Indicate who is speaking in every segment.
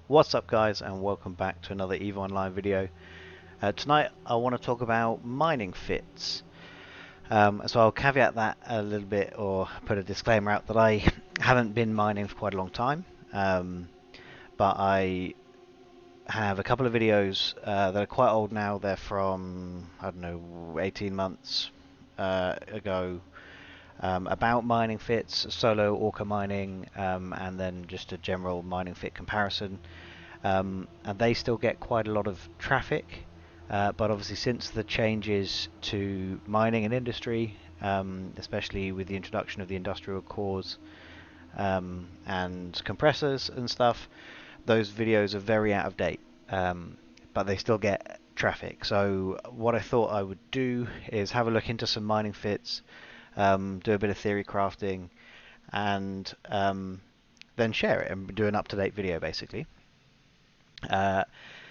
Speaker 1: What's up guys, and welcome back to another EVE Online video. Tonight I want to talk about mining fits. So I'll caveat that a little bit, or put a disclaimer out that I haven't been mining for quite a long time, but I have a couple of videos that are quite old now. They're from, I don't know, 18 months ago, about mining fits, solo Orca mining, and then just a general mining fit comparison. And they still get quite a lot of traffic, but obviously since the changes to mining and industry, especially with the introduction of the industrial cores and compressors and stuff, those videos are very out of date, but they still get traffic. So what I thought I would do is have a look into some mining fits, do a bit of theory crafting, and then share it and do an up-to-date video basically.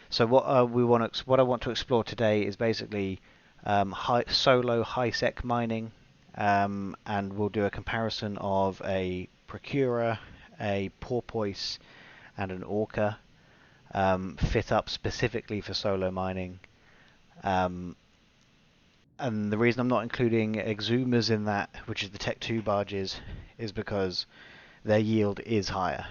Speaker 1: So what I want to explore today is basically solo high-sec mining, and we'll do a comparison of a Procurer, a Porpoise, and an Orca, fit up specifically for solo mining. And the reason I'm not including exhumers in that, which is the Tech 2 barges, is because their yield is higher.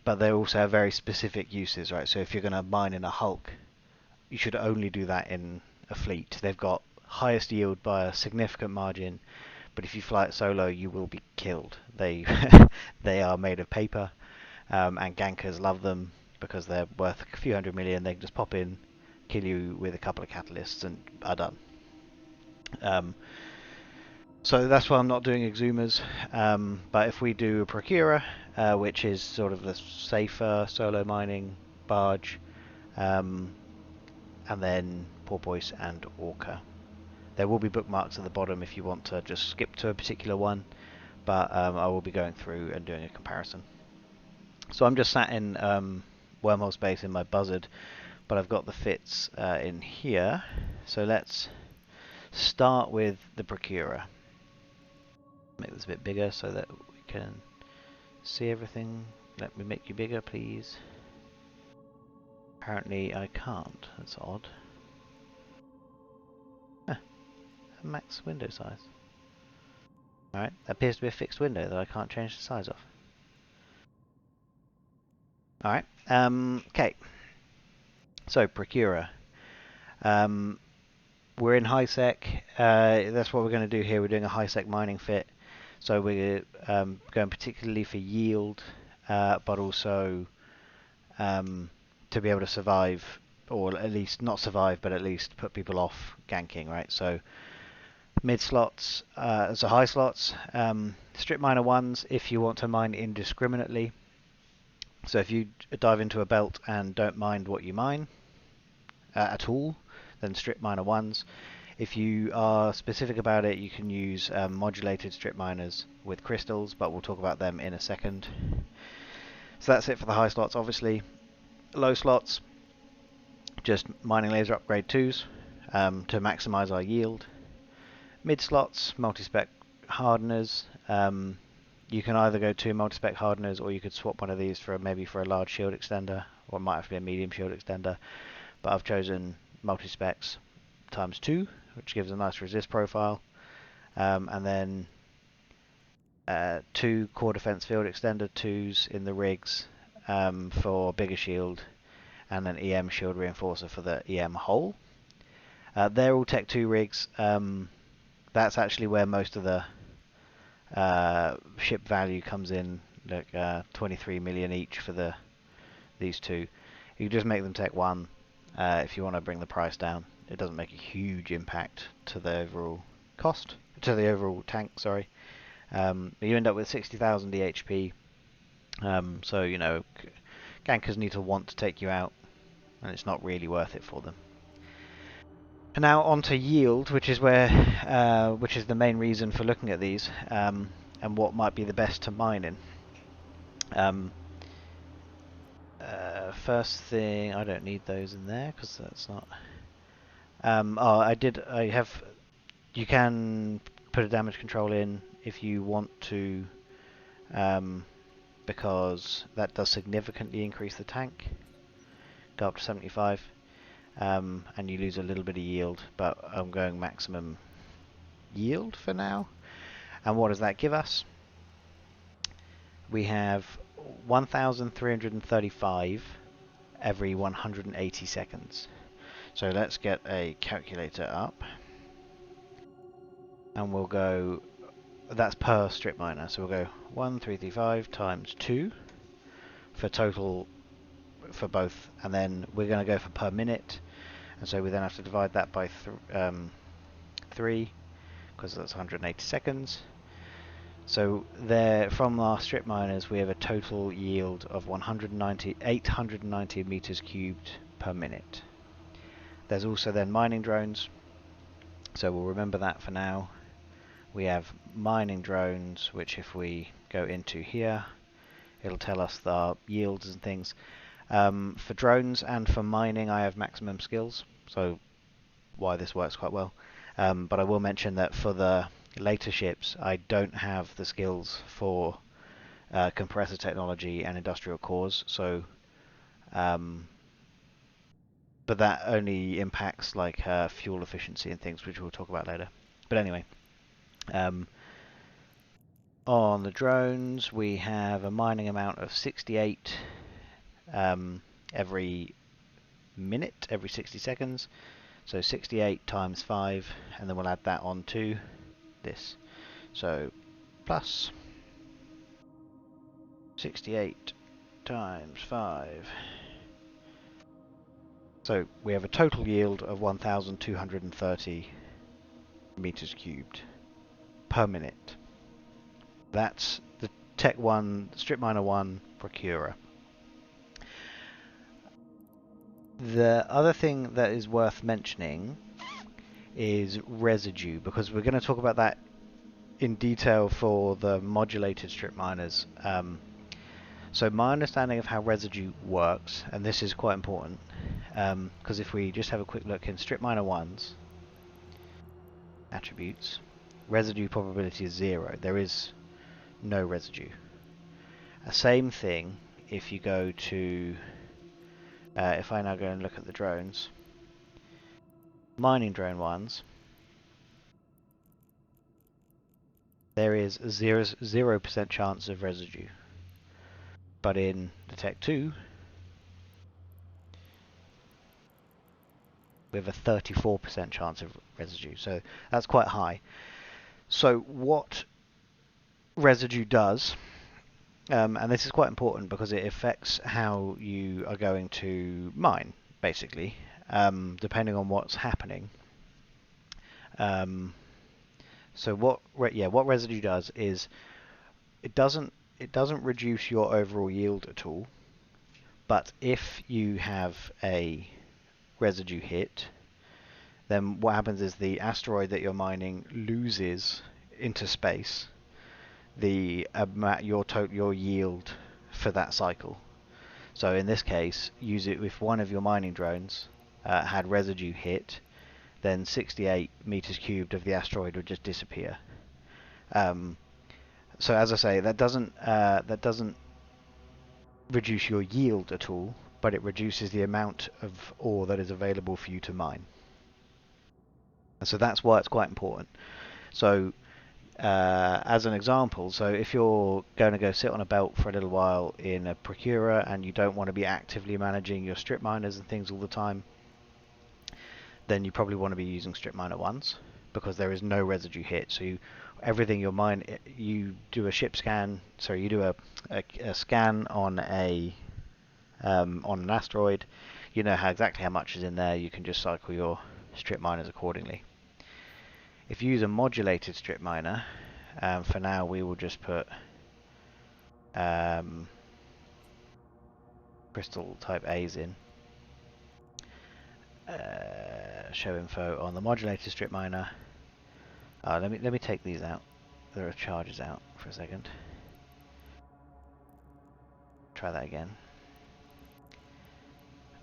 Speaker 1: But they also have very specific uses, right? So if you're going to mine in a hulk, you should only do that in a fleet. They've got highest yield by a significant margin, but if you fly it solo, you will be killed. They they are made of paper, and gankers love them because they're worth a few hundred million. They can just pop in, kill you with a couple of catalysts, and are done. So that's why I'm not doing exhumers, but if we do a Procurer, which is sort of the safer solo mining barge, and then Porpoise and Orca. There will be bookmarks at the bottom if you want to just skip to a particular one, but I will be going through and doing a comparison. So I'm just sat in wormhole space in my buzzard, but I've got the fits in here. So let's start with the Procurer. Make this a bit bigger so that we can see everything. Let me make you bigger, please. Apparently I can't. That's odd. Max window size. Alright, that appears to be a fixed window that I can't change the size of. Alright, okay. So, Procurer. We're in high sec. That's what we're going to do here. We're doing a high sec mining fit. So we're going particularly for yield, but also to be able to survive, or at least not survive, but at least put people off ganking, right? So mid slots, so high slots, strip miner ones if you want to mine indiscriminately. So if you dive into a belt and don't mind what you mine at all, then strip miner ones. If you are specific about it, you can use modulated strip miners with crystals, but we'll talk about them in a second. So that's it for the high slots, obviously. Low slots, just mining laser upgrade 2s to maximize our yield. Mid slots, multi-spec hardeners. You can either go 2 multi-spec hardeners, or you could swap one of these for maybe for a large shield extender, or it might have to be a medium shield extender. But I've chosen multi-specs times 2, which gives a nice resist profile, and then 2 core defense field extender 2s in the rigs for bigger shield, and an EM shield reinforcer for the EM hole. They're all Tech 2 rigs. That's actually where most of the ship value comes in, like 23 million each for these two. You just make them Tech 1 if you want to bring the price down. It doesn't make a huge impact to the overall cost, to the overall tank, sorry. You end up with 60,000 EHP, so you know, gankers need to want to take you out, and it's not really worth it for them. And now on to yield, which is the main reason for looking at these, and what might be the best to mine in. First thing, I don't need those in there because that's not. You can put a damage control in if you want to because that does significantly increase the tank, go up to 75, and you lose a little bit of yield, but I'm going maximum yield for now. And what does that give us? We have 1,335 every 180 seconds. So let's get a calculator up, and we'll go, that's per strip miner, so we'll go 1,335 times 2 for total for both, and then we're going to go for per minute, and so we then have to divide that by 3, because that's 180 seconds. So there, from our strip miners, we have a total yield of 890 meters cubed per minute. There's also then mining drones, so we'll remember that for now. We have mining drones, which if we go into here, it'll tell us the yields and things. For drones and for mining, I have maximum skills, so why this works quite well. But I will mention that for the later ships, I don't have the skills for compressor technology and industrial cores, so but that only impacts like fuel efficiency and things, which we'll talk about later. But anyway, on the drones, we have a mining amount of 68 every minute, every 60 seconds. So 68 times 5, and then we'll add that on to this. So plus 68 times 5. So we have a total yield of 1,230 meters cubed per minute. That's the Tech 1, Strip Miner 1 Procurer. The other thing that is worth mentioning is residue, because we're going to talk about that in detail for the modulated strip miners. So my understanding of how residue works, and this is quite important, because if we just have a quick look in strip miner 1's attributes, residue probability is 0. There is no residue. Same thing if you go to, if I now go and look at the drones, mining drone 1's, there is a 0% chance of residue. But in the Tech 2, we have a 34% chance of residue, so that's quite high. So what residue does, and this is quite important because it affects how you are going to mine, basically, depending on what's happening. So what residue does is it doesn't reduce your overall yield at all, but if you have a residue hit, then what happens is the asteroid that you're mining loses into space your yield for that cycle. So in this case, use it if one of your mining drones had residue hit, then 68 meters cubed of the asteroid would just disappear. So as I say, that doesn't reduce your yield at all, but it reduces the amount of ore that is available for you to mine. And so that's why it's quite important. So as an example, so if you're going to go sit on a belt for a little while in a Procurer and you don't want to be actively managing your strip miners and things all the time, then you probably want to be using strip miner 1's, because there is no residue hit. So everything you mine, you do a ship scan, so you do a scan on an asteroid, you know exactly how much is in there, you can just cycle your strip miners accordingly. If you use a modulated strip miner, for now we will just put crystal type A's in. Show info on the modulated strip miner. Let me take these out. There are charges out for a second. Try that again.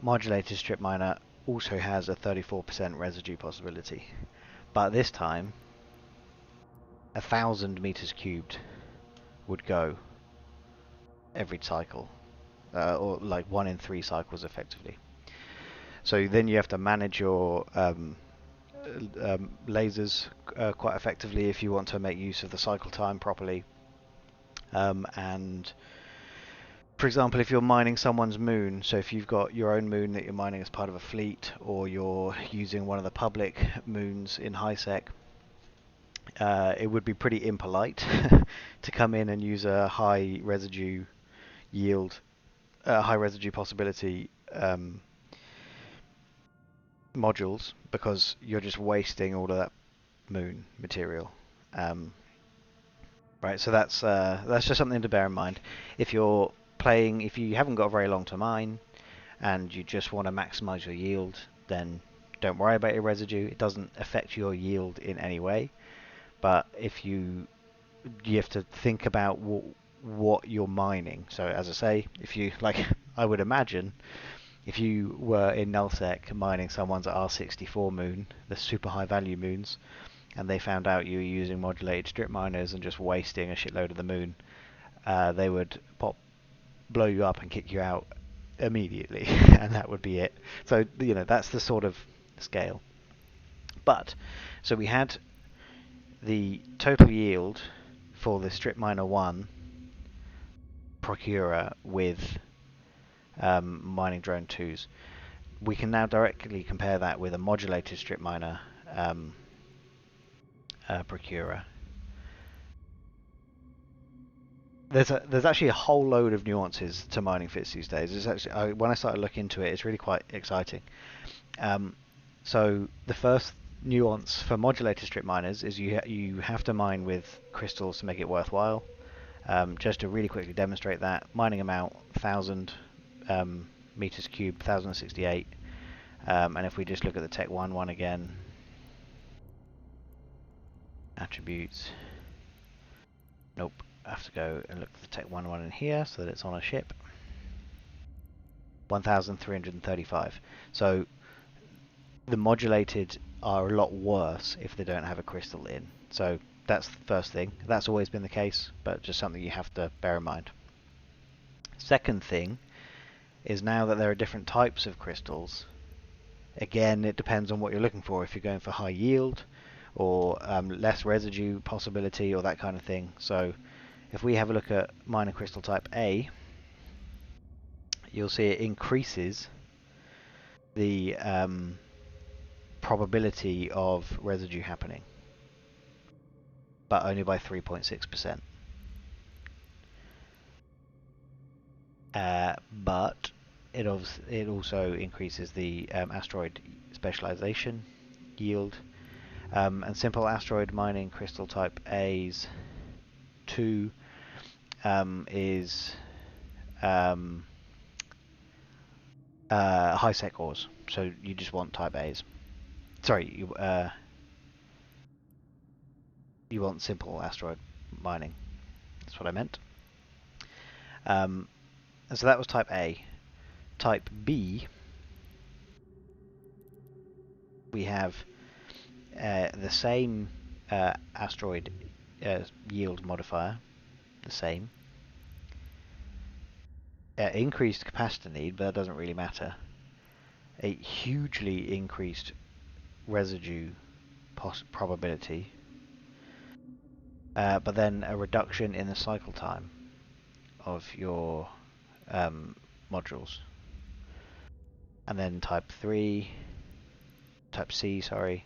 Speaker 1: Modulated strip miner also has a 34% residue possibility, but this time 1,000 meters cubed would go every cycle, or like 1 in 3 cycles effectively. So then you have to manage your lasers quite effectively if you want to make use of the cycle time properly. And for example, if you're mining someone's moon, so if you've got your own moon that you're mining as part of a fleet, or you're using one of the public moons in HiSec, it would be pretty impolite to come in and use a high residue yield, high residue possibility modules, because you're just wasting all of that moon material. Right, so that's just something to bear in mind. If you haven't got very long to mine, and you just want to maximize your yield, then don't worry about your residue. It doesn't affect your yield in any way. But if you have to think about what you're mining. So as I say, if you I would imagine if you were in nullsec mining someone's R64 moon, the super high value moons, and they found out you were using modulated strip miners and just wasting a shitload of the moon, they would blow you up and kick you out immediately, and that would be it. So that's the sort of scale. But so we had the total yield for the strip miner 1 Procurer with mining drone 2s. We can now directly compare that with a modulated strip miner Procurer. There's actually a whole load of nuances to mining fits these days. It's actually, when I started looking into it, it's really quite exciting. So the first nuance for modulated strip miners is you have to mine with crystals to make it worthwhile. Just to really quickly demonstrate that, mining amount 1000 meters cubed, 1068. And if we just look at the Tech 1 one again, attributes, nope, I have to go and look at the Tech 1 one in here so that it's on a ship. 1335. So the modulated are a lot worse if they don't have a crystal in. So that's the first thing. That's always been the case, but just something you have to bear in mind. Second thing is, now that there are different types of crystals, again, it depends on what you're looking for. If you're going for high yield or less residue possibility or that kind of thing. So if we have a look at miner crystal type A, you'll see it increases the probability of residue happening, but only by 3.6%. But it also increases the asteroid specialization yield, and simple asteroid mining crystal type A's 2 is high sec ores, so you just want type A's. Sorry, you want simple asteroid mining. That's what I meant. And so that was type A. Type B, we have the same asteroid yield modifier, the same. Increased capacity need, but that doesn't really matter. A hugely increased residue probability, but then a reduction in the cycle time of your modules. And then type C, sorry.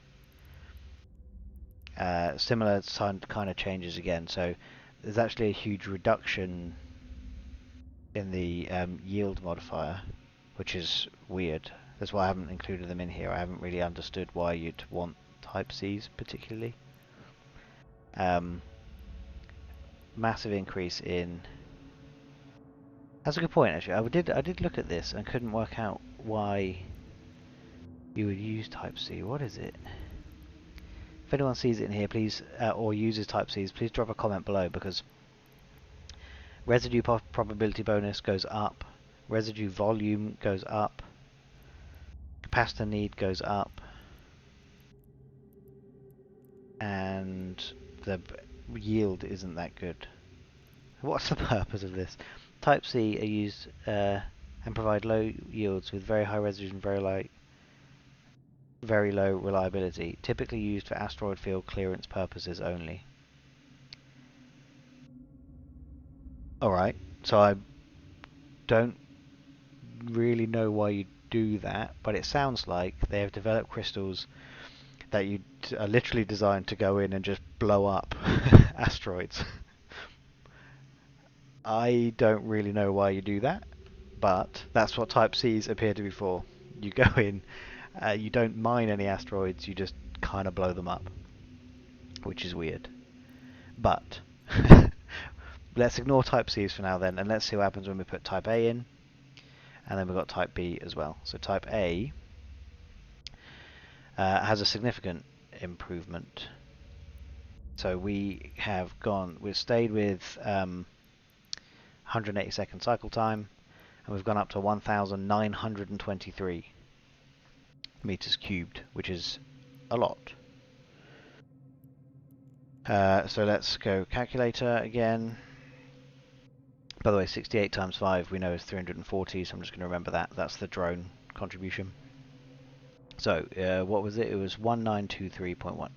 Speaker 1: Similar kind of changes again. So there's actually a huge reduction in the yield modifier, which is weird. That's why I haven't included them in here. I haven't really understood why you'd want type C's particularly. Massive increase in... That's a good point, actually. I did look at this and couldn't work out why you would use type C. What is it? If anyone sees it in here, please, or uses type C's, please drop a comment below, because residue probability bonus goes up, residue volume goes up, capacitor need goes up, and the yield isn't that good. What's the purpose of this? Type C are used and provide low yields with very high resolution, very low reliability, typically used for asteroid field clearance purposes only. Alright, so I don't really know why you do that, but it sounds like they have developed crystals that are literally designed to go in and just blow up asteroids. I don't really know why you do that, but that's what Type Cs appear to be for. You go in, you don't mine any asteroids, you just kind of blow them up, which is weird. But let's ignore Type Cs for now then, and let's see what happens when we put Type A in, and then we've got Type B as well. So Type A has a significant improvement. So we've stayed with 180-second cycle time, and we've gone up to 1,923 meters cubed, which is a lot. So let's go calculator again. By the way, 68 times 5 we know is 340, so I'm just going to remember that. That's the drone contribution. So what was it? It was 1923.1.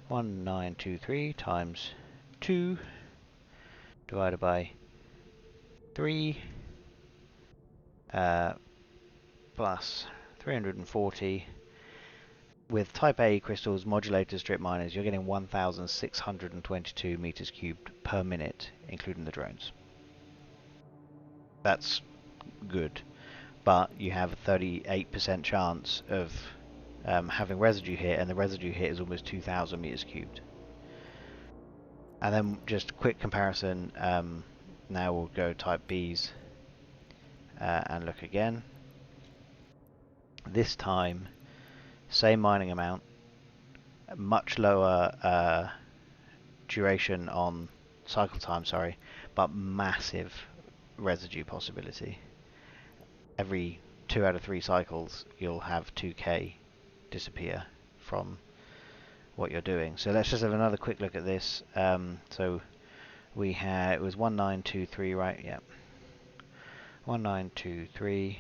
Speaker 1: 1923 times 2 divided by 3 plus 340. With Type A crystals, modulators, strip miners, you're getting 1,622 meters cubed per minute, including the drones. That's good, but you have a 38% chance of having residue hit, and the residue hit is almost 2,000 meters cubed. And then just a quick comparison, now we'll go Type Bs and look again. This time, same mining amount, much lower duration on cycle time, sorry, but massive residue possibility. Every 2 out of 3 cycles you'll have 2k disappear from what you're doing. So let's just have another quick look at this. So we had, it was 1923, right? Yeah. 1923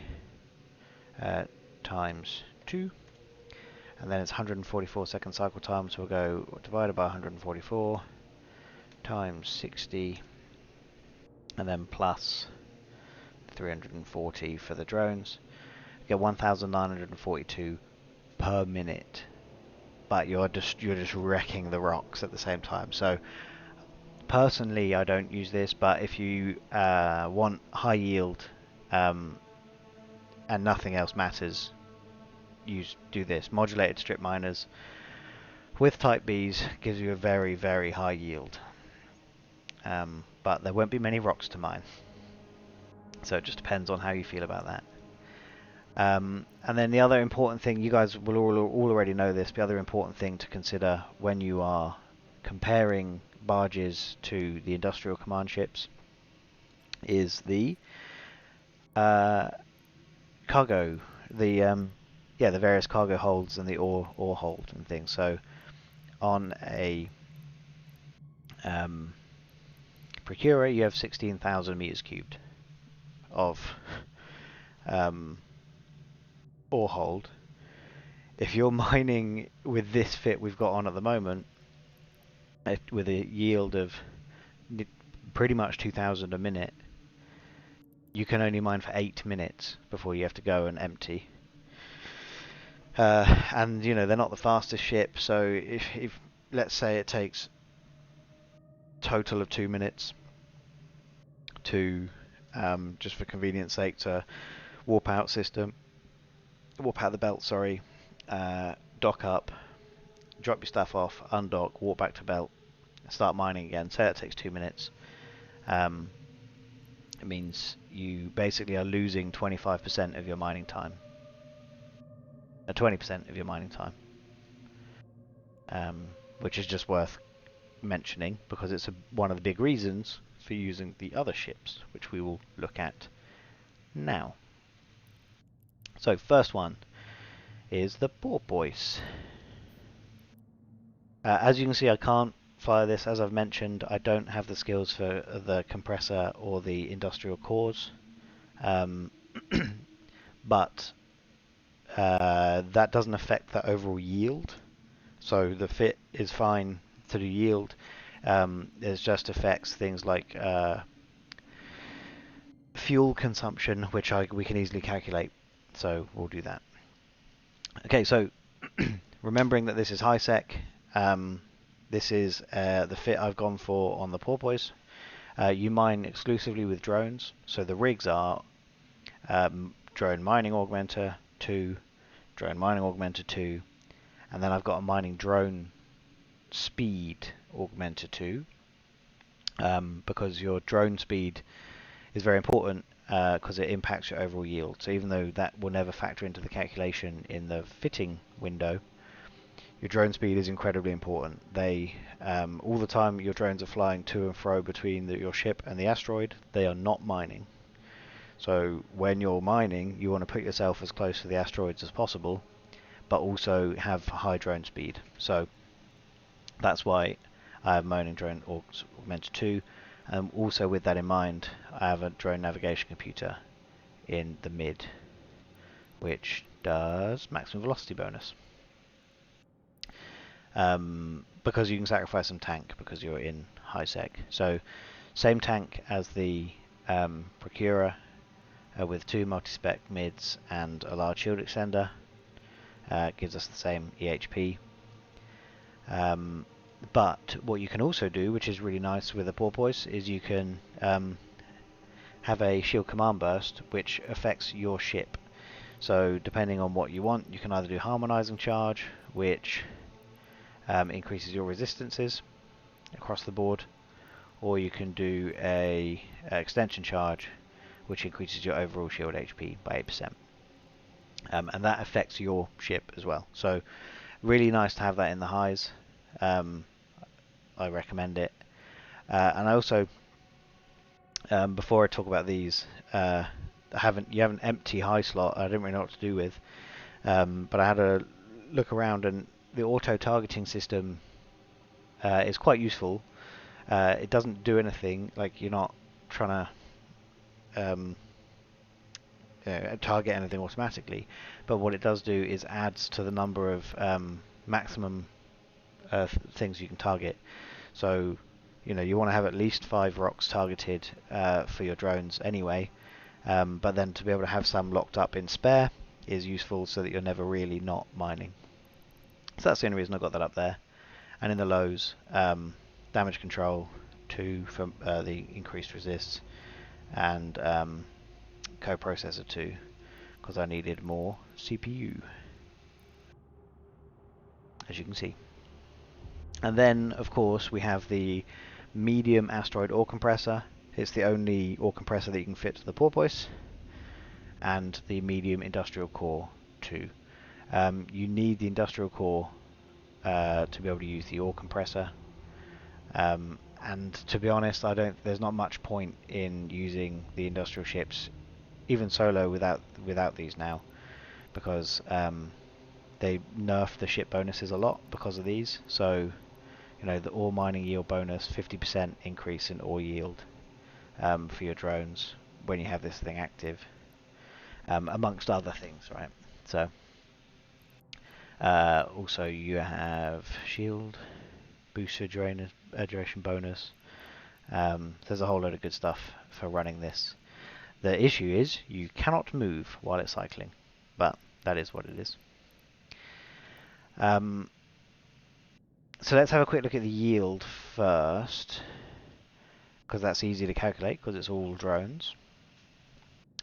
Speaker 1: times 2, and then it's 144 second cycle time, so we'll go divided by 144 times 60, and then plus 340 for the drones. You get 1,942 per minute, but you're just wrecking the rocks at the same time. So personally, I don't use this, but if you want high yield and nothing else matters, do this. Modulated strip miners with Type Bs gives you a very, very high yield, but there won't be many rocks to mine, so it just depends on how you feel about that. And then the other important thing, you guys will all already know this, the other important thing to consider when you are comparing barges to the industrial command ships is the cargo, the various cargo holds and the ore hold and things. So on a Procurer, you have 16,000 meters cubed of ore hold. If you're mining with this fit we've got on at the moment, with a yield of pretty much 2,000 a minute, you can only mine for 8 minutes before you have to go and empty. And you know, they're not the fastest ship, so if let's say it takes total of 2 minutes to just for convenience sake to warp out the belt, sorry, dock up, drop your stuff off, undock, walk back to belt, start mining again. Say that takes 2 minutes. It means you basically are losing 25% of your mining time. 20% of your mining time. Which is just worth mentioning because it's one of the big reasons for using the other ships, which we will look at now. So first one is the Porpoise. As you can see, I can't fly this. As I've mentioned, I don't have the skills for the compressor or the industrial cores, but that doesn't affect the overall yield. So the fit is fine to do yield. It just affects things like fuel consumption, which we can easily calculate. So we'll do that. Okay, so remembering that this is high sec, this is the fit I've gone for on the Porpoise. You mine exclusively with drones, so the rigs are drone mining augmenter 2, drone mining augmenter 2, and then I've got a mining drone speed augmenter 2, because your drone speed is very important because it impacts your overall yield. So even though that will never factor into the calculation in the fitting window, your drone speed is incredibly important. They all the time your drones are flying to and fro between your ship and the asteroid. They are not mining. So when you're mining, you want to put yourself as close to the asteroids as possible, but also have high drone speed. So that's why I have mining drone augmented 2. Also with that in mind, I have a drone navigation computer in the mid, which does maximum velocity bonus. Because you can sacrifice some tank because you're in high sec. So same tank as the Procurer with 2 multi-spec mids and a large shield extender. Gives us the same EHP. But what you can also do, which is really nice with a Porpoise, is you can have a shield command burst which affects your ship. So depending on what you want, you can either do harmonizing charge, which increases your resistances across the board, or you can do a extension charge, which increases your overall shield HP by 8%. And that affects your ship as well. So really nice to have that in the highs. I recommend it. And I also, before I talk about these, you have an empty high slot. I didn't really know what to do with, but I had a look around, and the auto targeting system is quite useful. It doesn't do anything, like you're not trying to target anything automatically, but what it does do is adds to the number of maximum things you can target. So you want to have at least 5 rocks targeted for your drones anyway, but then to be able to have some locked up in spare is useful so that you're never really not mining. So that's the only reason I got that up there. And in the lows, damage control 2 for the increased resist, and coprocessor 2 because I needed more CPU, as you can see. And then of course we have the medium asteroid ore compressor. It's the only ore compressor that you can fit to the Porpoise, and the medium industrial core 2. You need the industrial core to be able to use the ore compressor, and to be honest, there's not much point in using the industrial ships even solo without these now, because they nerf the ship bonuses a lot because of these. So the ore mining yield bonus, 50% increase in ore yield for your drones when you have this thing active, amongst other things, right? So also you have shield booster duration bonus. There's a whole load of good stuff for running this. The issue is you cannot move while it's cycling, but that is what it is. So let's have a quick look at the yield first, because that's easy to calculate because it's all drones.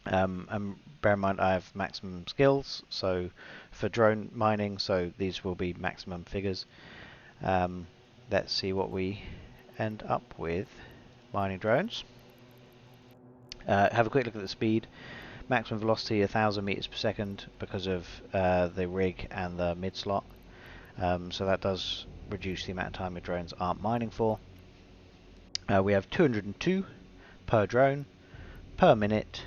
Speaker 1: And bear in mind I have maximum skills, so for drone mining, so these will be maximum figures. Let's see what we end up with mining drones. Have a quick look at the speed. Maximum velocity 1,000 meters per second because of the rig and the mid slot. So that does reduce the amount of time your drones aren't mining for. We have 202 per drone per minute,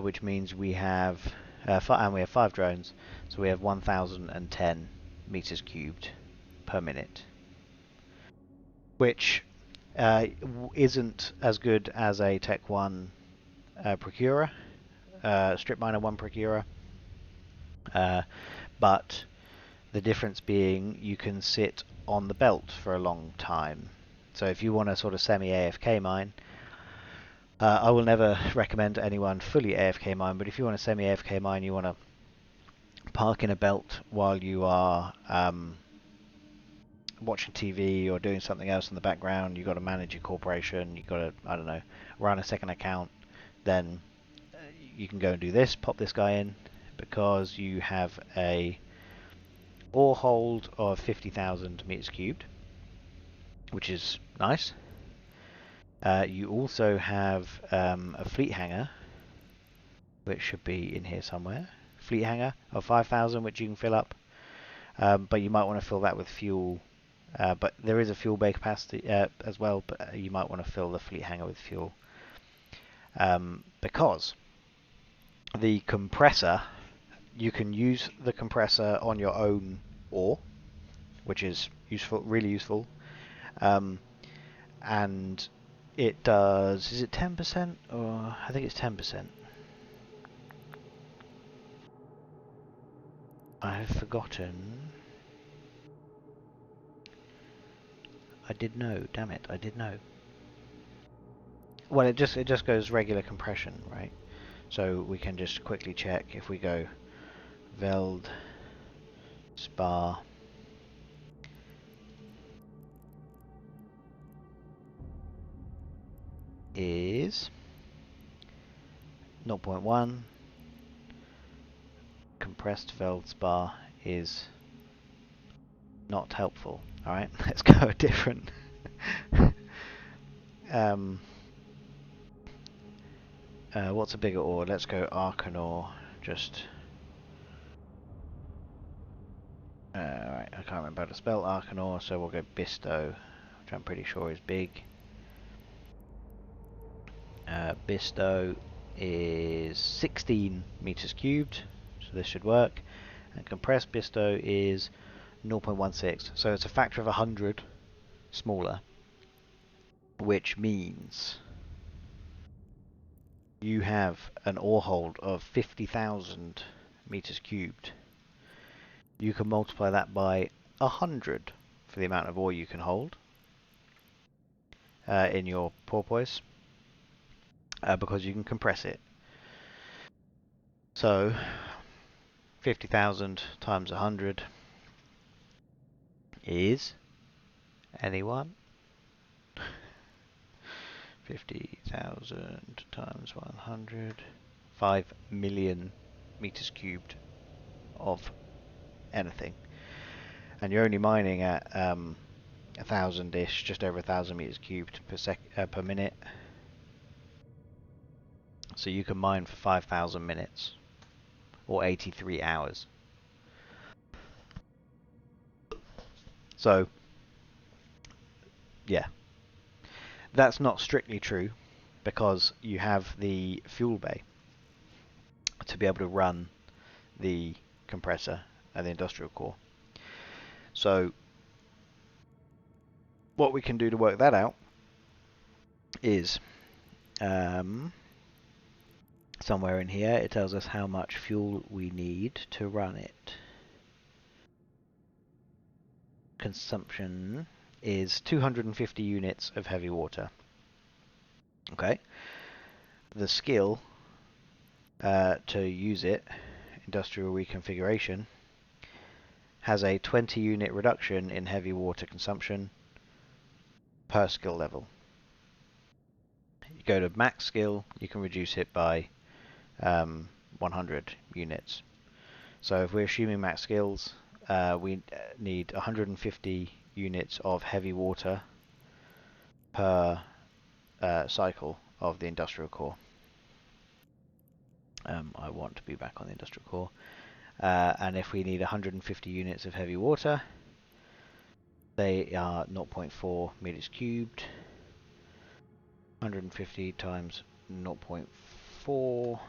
Speaker 1: which means we have and we have 5 drones, so we have 1,010 meters cubed per minute. which isn't as good as a Tech 1 Procurer, Strip Miner 1 Procurer, but the difference being you can sit on the belt for a long time. So if you want to sort of semi-AFK mine, I will never recommend anyone fully AFK mine, but if you want to semi-AFK mine, you want to park in a belt while you are watching TV or doing something else in the background, you've got to manage your corporation, you've got to, I don't know, run a second account, then you can go and do this, pop this guy in, because you have a ore hold of 50,000 meters cubed, which is nice. You also have a fleet hangar, which should be in here somewhere. Fleet hangar of 5,000, which you can fill up, but you might want to fill that with fuel. But there is a fuel bay capacity as well, but you might want to fill the fleet hangar with fuel. Because the compressor, you can use the compressor on your own ore, which is useful, really useful. And it does, is it 10%? Or I think it's 10%. I have forgotten. I did know, damn it, I did know. Well, it just goes regular compression, right? So we can just quickly check if we go Veld Spar is 0.1, compressed Feldspar is not helpful. Alright, let's go a different what's a bigger ore? Let's go Arcanor. Just alright, I can't remember how to spell Arcanor, so we'll go Bisto, which I'm pretty sure is big. Bisto is 16 meters cubed, so this should work. And compressed Bisto is 0.16, so it's a factor of 100 smaller, which means you have an ore hold of 50,000 meters cubed. You can multiply that by 100 for the amount of ore you can hold in your porpoise, because you can compress it. So 50,000 times 100 is, anyone? 50,000 times 100, 5 million meters cubed of anything. And you're only mining at 1,000-ish, just over 1,000 meters cubed per minute. So you can mine for 5,000 minutes, or 83 hours. So, yeah. That's not strictly true, because you have the fuel bay to be able to run the compressor and the industrial core. So, what we can do to work that out is, somewhere in here it tells us how much fuel we need to run it. Consumption is 250 units of heavy water. Okay. The skill to use it, industrial reconfiguration, has a 20 unit reduction in heavy water consumption per skill level. You go to max skill, you can reduce it by 100 units. So if we're assuming max skills, we need 150 units of heavy water per cycle of the industrial core. I want to be back on the industrial core. And if we need 150 units of heavy water, they are 0.4 meters cubed. 150 times 0.4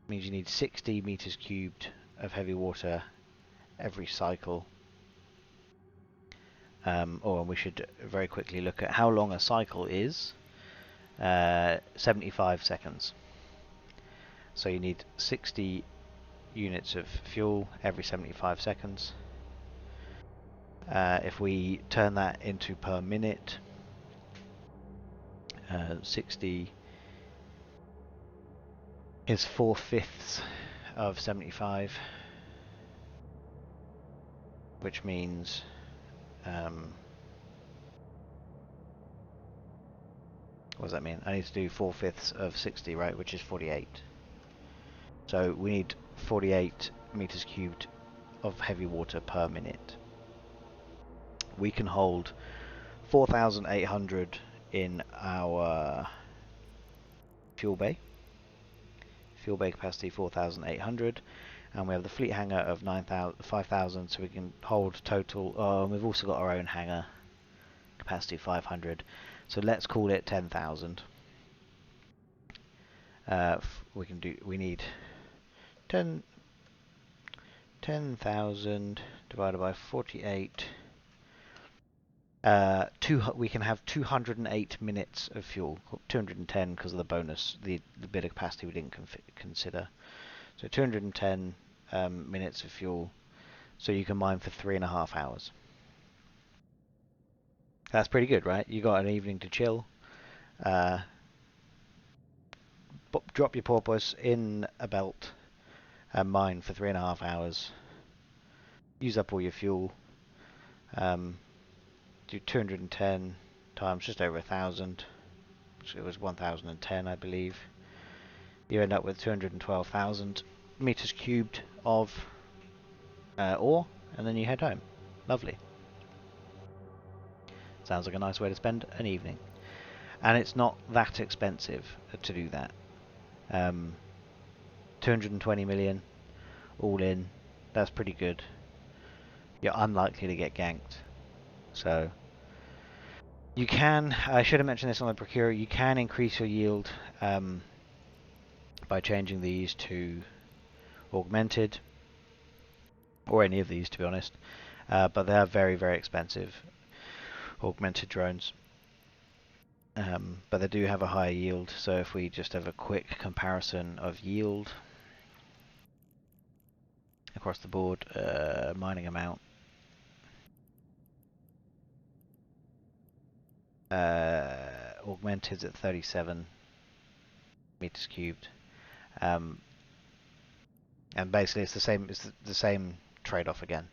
Speaker 1: means you need 60 meters cubed of heavy water every cycle. or we should very quickly look at how long a cycle is. 75 seconds. So you need 60 units of fuel every 75 seconds. If we turn that into per minute, 60 is 4/5 of 75, which means what does that mean? I need to do 4/5 of 60, right, which is 48. So we need 48 meters cubed of heavy water per minute. We can hold 4,800 in our fuel bay. Fuel bay capacity 4,800, and we have the fleet hangar of 5,000, so we can hold total. We've also got our own hangar capacity 500, so let's call it 10,000. We need 10,000 divided by 48. We can have 208 minutes of fuel. 210 because of the bonus, the bit of capacity we didn't consider. So 210 minutes of fuel. So you can mine for 3.5 hours. That's pretty good, right? You got an evening to chill. Drop your porpoise in a belt and mine for 3.5 hours. Use up all your fuel. Do 210 times just over 1,000. So it was 1,010, I believe. You end up with 212,000 meters cubed of ore, and then you head home. Lovely. Sounds like a nice way to spend an evening. And it's not that expensive to do that. 220 million all in. That's pretty good. You're unlikely to get ganked. So you can, I should have mentioned this on the Procurer, you can increase your yield by changing these to augmented, or any of these to be honest, but they are very, very expensive, augmented drones. But they do have a higher yield, so if we just have a quick comparison of yield across the board, mining amount, augmented at 37 meters cubed, and basically it's the same trade-off again,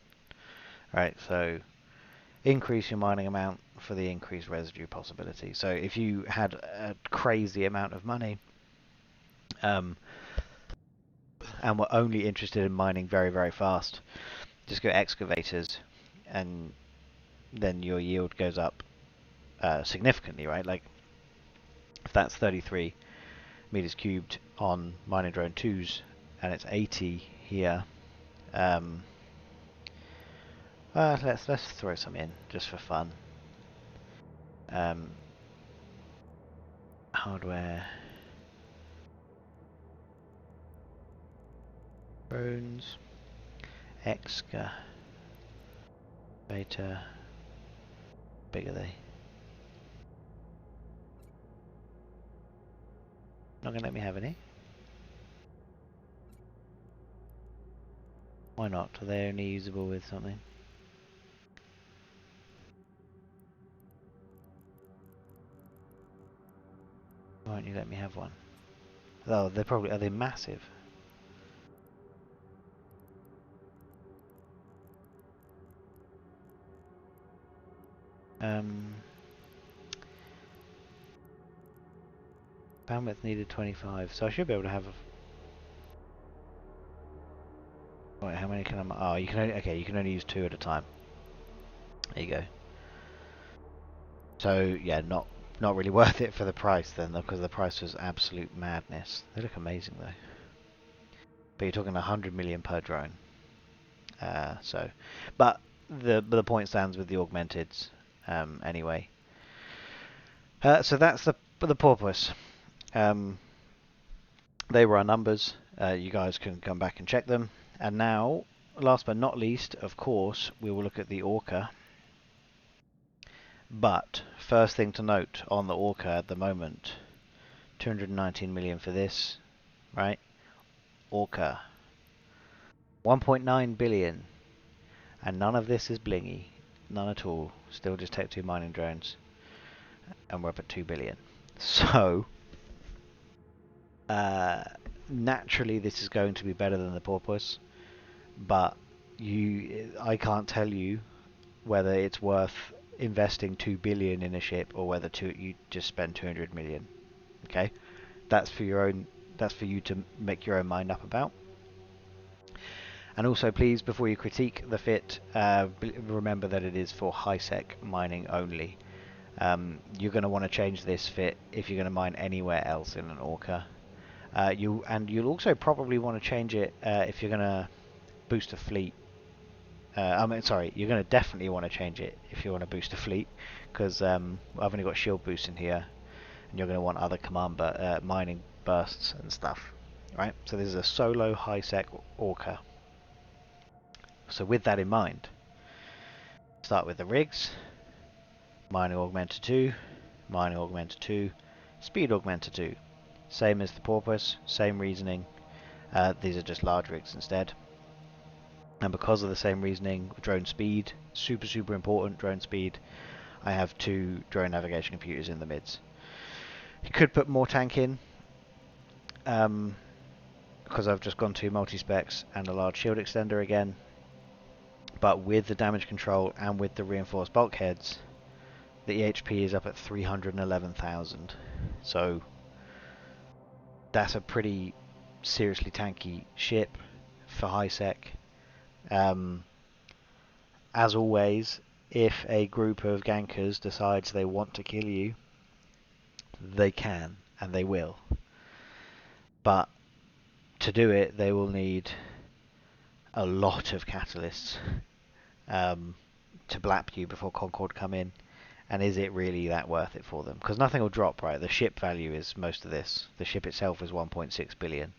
Speaker 1: right? So increase your mining amount for the increased residue possibility. So if you had a crazy amount of money and were only interested in mining very, very fast, just go excavators, and then your yield goes up significantly, right? Like if that's 33 meters cubed on mining drone 2s and it's 80 here, let's throw some in just for fun. Hardware, drones, exca, beta, big are they? Not gonna let me have any. Why not? Are they only usable with something? Why won't you let me have one? Oh, are they massive? Bandwidth needed 25, so I should be able to have wait, how many can I? Oh, you can only use 2 at a time. There you go. So yeah, not really worth it for the price then, because the price was absolute madness. They look amazing though. But you're talking 100 million per drone. But the point stands with the augmenteds anyway. So that's the porpoise. They were our numbers. You guys can come back and check them. And now, last but not least, of course, we will look at the Orca. But first thing to note on the Orca at the moment, 219 million for this, right? Orca, 1.9 billion, and none of this is blingy, none at all. Still just Tech 2 mining drones, and we're up at 2 billion. So naturally, this is going to be better than the Porpoise, but I can't tell you whether it's worth investing 2 billion in a ship or whether you just spend 200 million. Okay, that's for your own. That's for you to make your own mind up about. And also, please, before you critique the fit, remember that it is for high-sec mining only. You're going to want to change this fit if you're going to mine anywhere else in an Orca. You'll also probably want to change it if you're going to boost a fleet. You're going to definitely want to change it if you want to boost a fleet, because I've only got shield boost in here, and you're going to want other mining bursts and stuff, right? So this is a solo high-sec Orca. So with that in mind, start with the rigs. Mining Augmenter 2, Mining Augmenter 2, Speed Augmenter 2. Same as the Porpoise, same reasoning. These are just large rigs instead. And because of the same reasoning, drone speed, super important, drone speed, I have 2 drone navigation computers in the mids. You could put more tank in, because I've just gone to multi-specs and a large shield extender again. But with the damage control and with the reinforced bulkheads, the EHP is up at 311,000. So that's a pretty seriously tanky ship for high sec. As always, if a group of gankers decides they want to kill you, they can and they will. But to do it, they will need a lot of catalysts to blap you before Concord come in. And is it really that worth it for them? Because nothing will drop, right? The ship value is most of this. The ship itself is 1.6 billion.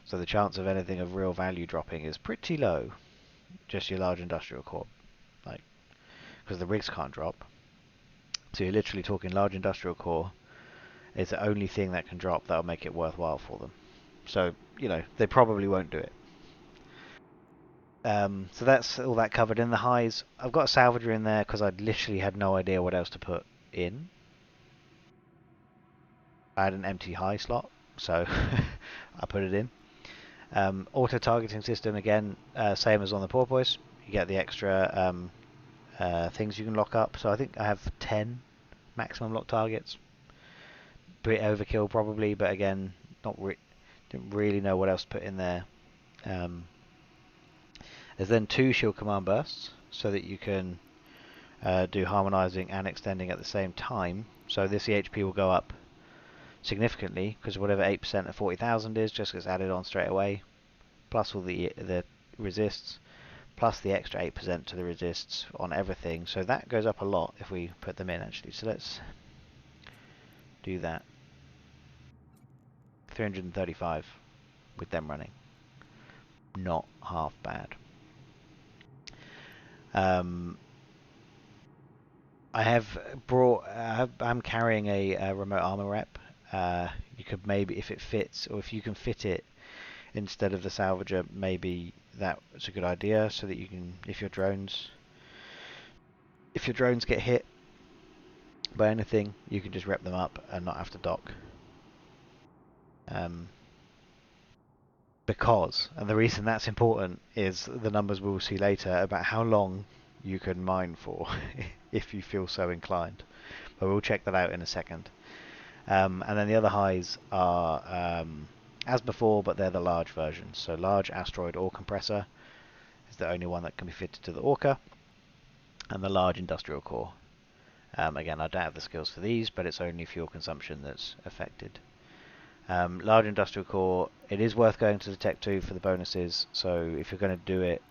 Speaker 1: So the chance of anything of real value dropping is pretty low. Just your large industrial core. Because the rigs can't drop. So you're literally talking large industrial core is the only thing that can drop that'll make it worthwhile for them. So, they probably won't do it. So that's all that covered. In the highs, I've got a salvager in there because I literally had no idea what else to put in. I had an empty high slot, so I put it in. Auto targeting system again, same as on the Porpoise. You get the extra things you can lock up. So I think I have 10 maximum lock targets. Bit overkill probably, but again, didn't really know what else to put in there. There's then 2 shield command bursts, so that you can do harmonizing and extending at the same time. So this EHP will go up significantly, because whatever 8% of 40,000 is just gets added on straight away, plus all the resists, plus the extra 8% to the resists on everything. So that goes up a lot if we put them in actually. So let's do that. 335 with them running. Not half bad. I'm carrying a remote armor rep. You could maybe, if it fits, or if you can fit it instead of the salvager, maybe that's a good idea, so that you can, if your drones get hit by anything, you can just rep them up and not have to dock. And the reason that's important is the numbers we'll see later about how long you can mine for if you feel so inclined. But we'll check that out in a second. And then the other highs are as before, but they're the large versions. So large asteroid ore compressor is the only one that can be fitted to the Orca, and the large industrial core. Again, I don't have the skills for these, but it's only fuel consumption that's affected. Large industrial core, it is worth going to the Tech 2 for the bonuses, so if you're going to do it,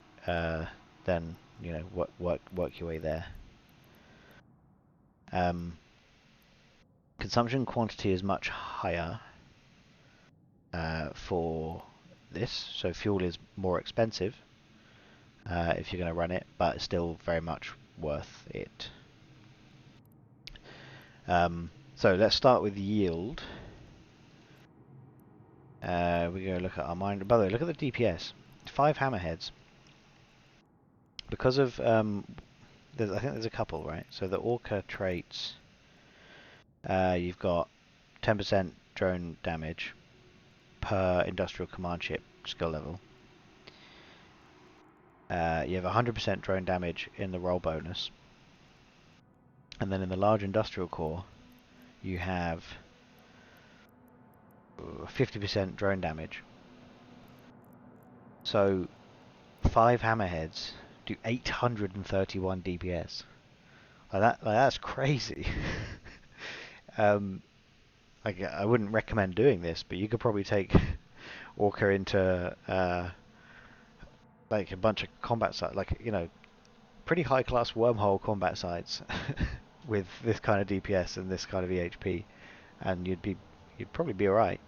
Speaker 1: then work your way there. Consumption quantity is much higher for this, so fuel is more expensive if you're going to run it, but it's still very much worth it. So let's start with yield. We go look at our mine. By the way, look at the DPS. 5 hammerheads. Because of I think there's a couple, right? So the Orca traits. You've got 10% drone damage per industrial command ship skill level. You have 100% drone damage in the roll bonus. And then in the large industrial core, you have 50% drone damage. So 5 hammerheads do 831 DPS. That's crazy. I wouldn't recommend doing this, but you could probably take Orca into like a bunch of combat sites, like, you know, pretty high class wormhole combat sites with this kind of DPS and this kind of EHP, and you'd probably be alright.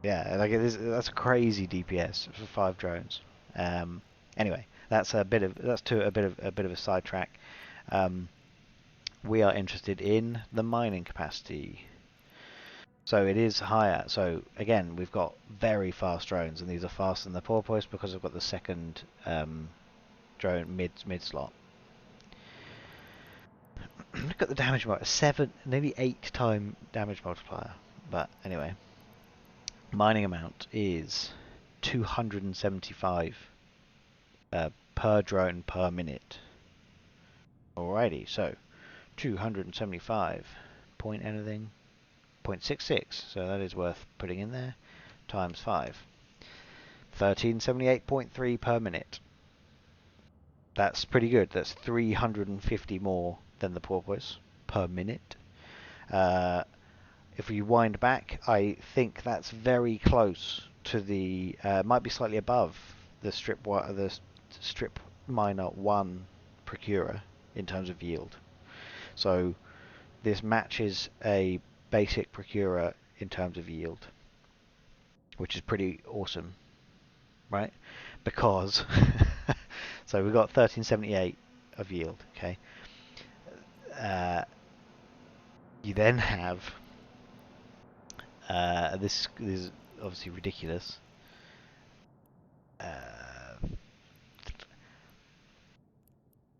Speaker 1: Yeah, like that's a crazy DPS for 5 drones. Anyway, that's a bit of a sidetrack. We are interested in the mining capacity. So it is higher. So again, we've got very fast drones, and these are faster than the Porpoise because I've got the second drone mid slot. Look at the damage multiplier, nearly 8 time damage multiplier. But anyway, mining amount is 275 per drone per minute. Alrighty, so 275 point anything, 0.66, so that is worth putting in there, times 5. 1378.3 per minute. That's pretty good. That's 350 more than the Porpoise per minute. If we wind back, I think that's very close to the, might be slightly above the strip miner 1 Procurer in terms of yield. So this matches a basic Procurer in terms of yield, which is pretty awesome, right? Because so we've got 1378 of yield, okay? You then have this is obviously ridiculous.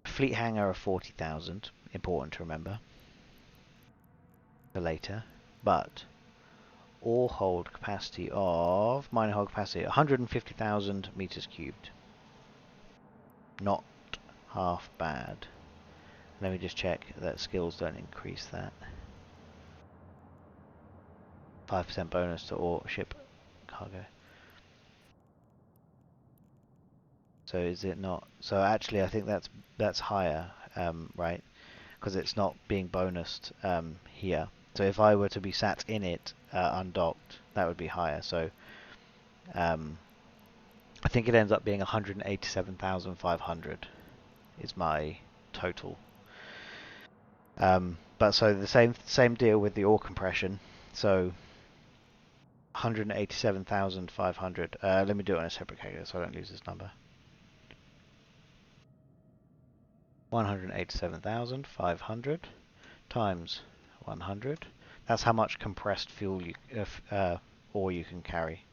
Speaker 1: Fleet hangar of 40,000, important to remember for later, but ore hold capacity of mine hold capacity 150,000 meters cubed. Not half bad. Let me just check that skills don't increase that. 5% bonus to ore ship cargo. So is it not? So actually, I think that's higher, right? Because it's not being bonused here. So if I were to be sat in it undocked, that would be higher. So I think it ends up being 187,500 is my total. But so the same deal with the ore compression. So 187,500. Let me do it on a separate calculator so I don't lose this number. 187,500 times 100. That's how much compressed fuel ore you can carry.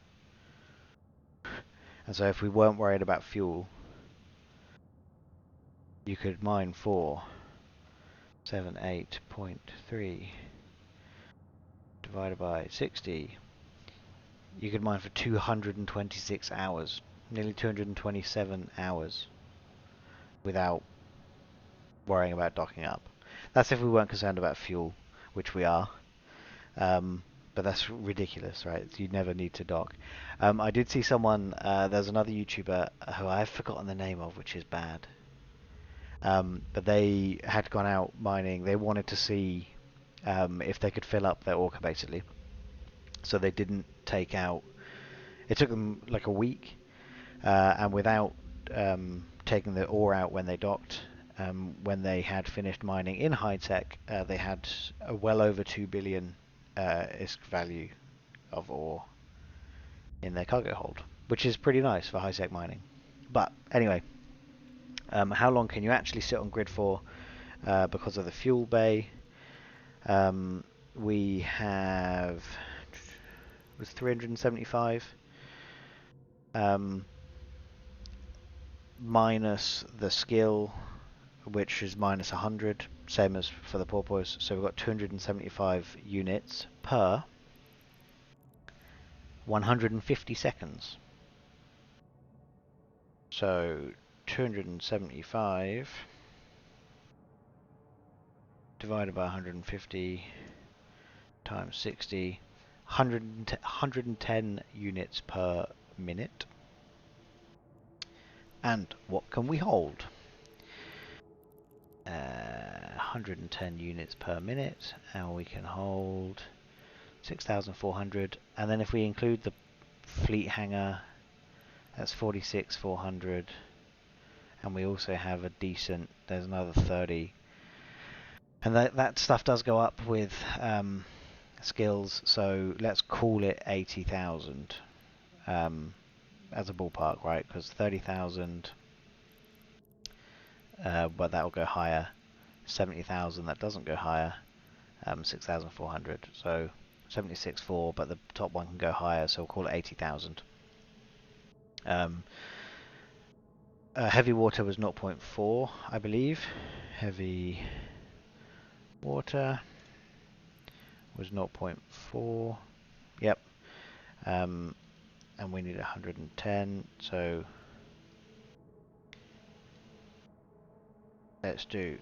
Speaker 1: And so if we weren't worried about fuel, you could mine for 78.3 divided by 60. You could mine for 226 hours, nearly 227 hours, without worrying about docking up. That's if we weren't concerned about fuel, which we are. But that's ridiculous, right? You never need to dock. I did see someone, there's another YouTuber who I've forgotten the name of, which is bad. But they had gone out mining. They wanted to see if they could fill up their Orca, basically. So they didn't take out... It took them like a week, and without taking the ore out when they docked, when they had finished mining in high-tech, they had a well over 2 billion ISK value of ore in their cargo hold, which is pretty nice for high-tech mining. But anyway, how long can you actually sit on grid for? because of the fuel bay. We have was 375 minus the skill, which is minus 100, same as for the Porpoise. So we've got 275 units per 150 seconds. So 275 divided by 150 times 60, 110 units per minute. And what can we hold? 110 units per minute, and we can hold 6,400. And then if we include the fleet hangar, that's 46,400. And we also have a decent, there's another 30. And that stuff does go up with skills, so let's call it 80,000 as a ballpark, right? Because 30,000, but that will go higher. 70,000, that doesn't go higher. 6,400, so 76.4, but the top one can go higher, so we'll call it 80,000. Heavy water was 0.4, I believe. Heavy water was 0.4. Yep. And we need 110, so let's do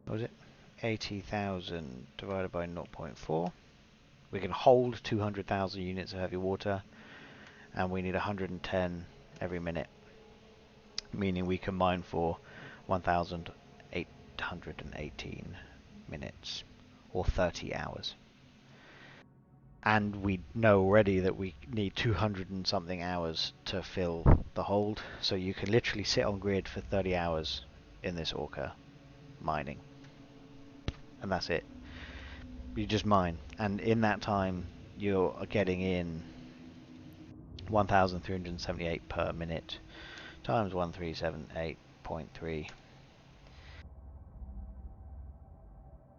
Speaker 1: what was it? 80,000 divided by 0.4. We can hold 200,000 units of heavy water, and we need 110 every minute, meaning we can mine for 1,818 minutes, or 30 hours. And we know already that we need 200 and something hours to fill the hold, so you can literally sit on grid for 30 hours in this Orca mining. And that's it. You just mine, and in that time you're getting in 1,378 per minute times 1378.3.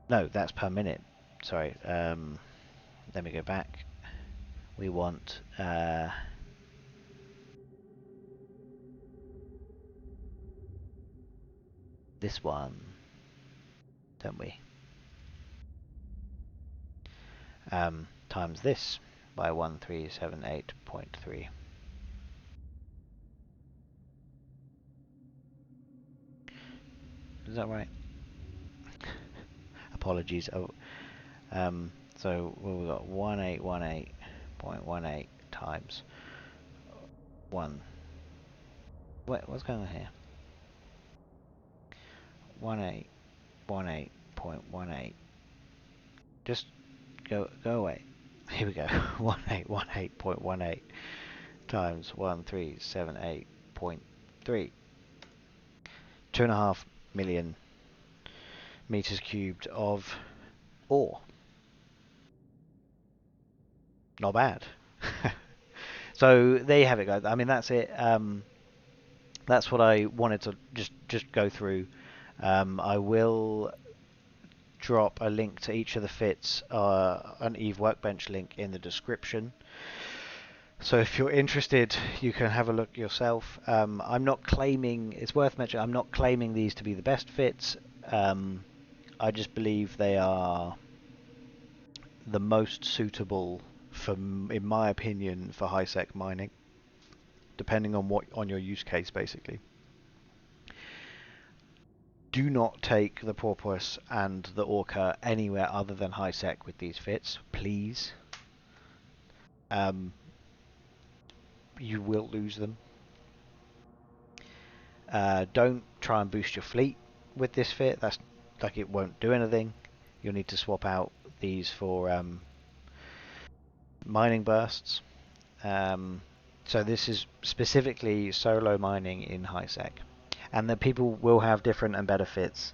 Speaker 1: No, that's per minute. Sorry. Let me go back. We want this one, don't we? Times this by 1378.3. Is that right? Apologies. Oh, so we've got 1818.18 times 1. Wait, what's going on here? 1818.18. Just go away. Here we go. 1818.18 times 1378.3. 2.5 million meters cubed of ore. Not bad. So there you have it, guys. I mean, that's it. That's what I wanted to just go through. I will drop a link to each of the fits, an Eve Workbench link in the description. So if you're interested, you can have a look yourself. I'm not claiming, it's worth mentioning, I'm not claiming these to be the best fits. I just believe they are the most suitable for, in my opinion, for high-sec mining, depending on your use case, basically. Do not take the Porpoise and the Orca anywhere other than high-sec with these fits, please. You will lose them. Don't try and boost your fleet with this fit. That's like, it won't do anything. You'll need to swap out these for mining bursts. So this is specifically solo mining in high sec, and the people will have different and better fits.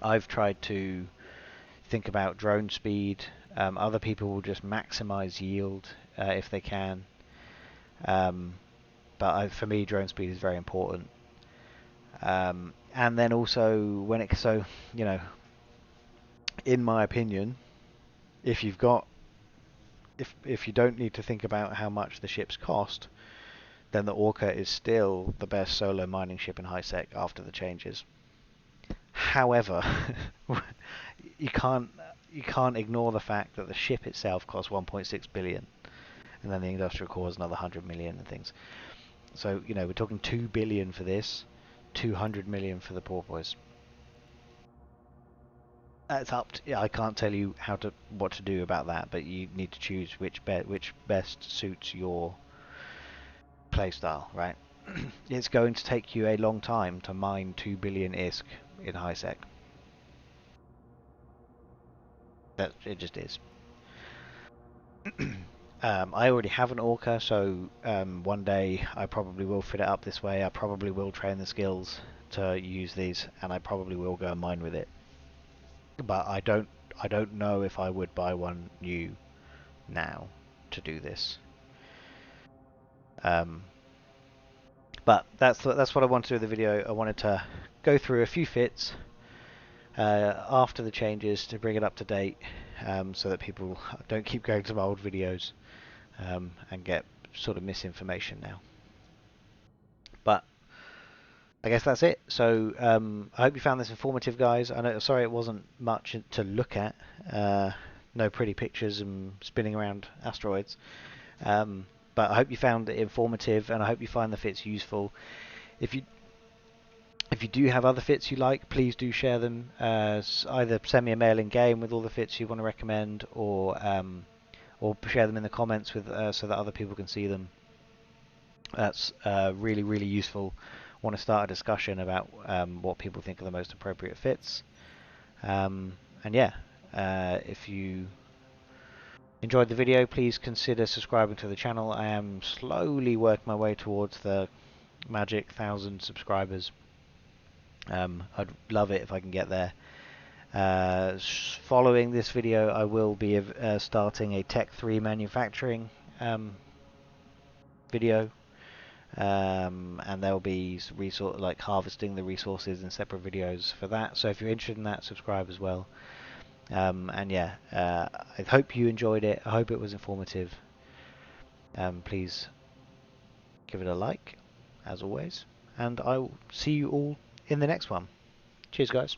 Speaker 1: I've tried to think about drone speed. Other people will just maximize yield if they can. But but for me, drone speed is very important. And then also when it you know, in my opinion, if you've got if you don't need to think about how much the ships cost, then the Orca is still the best solo mining ship in high sec after the changes. However, you can't ignore the fact that the ship itself costs 1.6 billion, and then the industrial core is another 100 million and things. So you know we're talking 2 billion for this, 200 million for the Porpoise. It's up to, yeah, I can't tell you what to do about that, but you need to choose which best suits your playstyle, right? It's going to take you a long time to mine 2 billion ISK in high sec. That it just is. I already have an Orca, so one day I probably will fit it up this way. I probably will train the skills to use these, and I probably will go and mine with it. But I don't know if I would buy one new now to do this. But that's what I wanted to do with the video. I wanted to go through a few fits after the changes to bring it up to date, so that people don't keep going to my old videos and get sort of misinformation now. But I guess that's it. So I hope you found this informative, guys. I know, sorry it wasn't much to look at. No pretty pictures and spinning around asteroids. But I hope you found it informative, and I hope you find the fits useful. If you do have other fits you like, please do share them. Either send me a mail in game with all the fits you want to recommend, or share them in the comments with so that other people can see them. That's really, really useful. Want to start a discussion about what people think are the most appropriate fits. And yeah, if you enjoyed the video, please consider subscribing to the channel. I am slowly working my way towards the magic 1,000 subscribers. I'd love it if I can get there. Following this video, I will be starting a Tech 3 manufacturing video, and there'll be like harvesting the resources in separate videos for that. So if you're interested in that, subscribe as well. And yeah, I hope you enjoyed it. I hope it was informative. Please give it a like, as always, and I will see you all in the next one. Cheers, guys.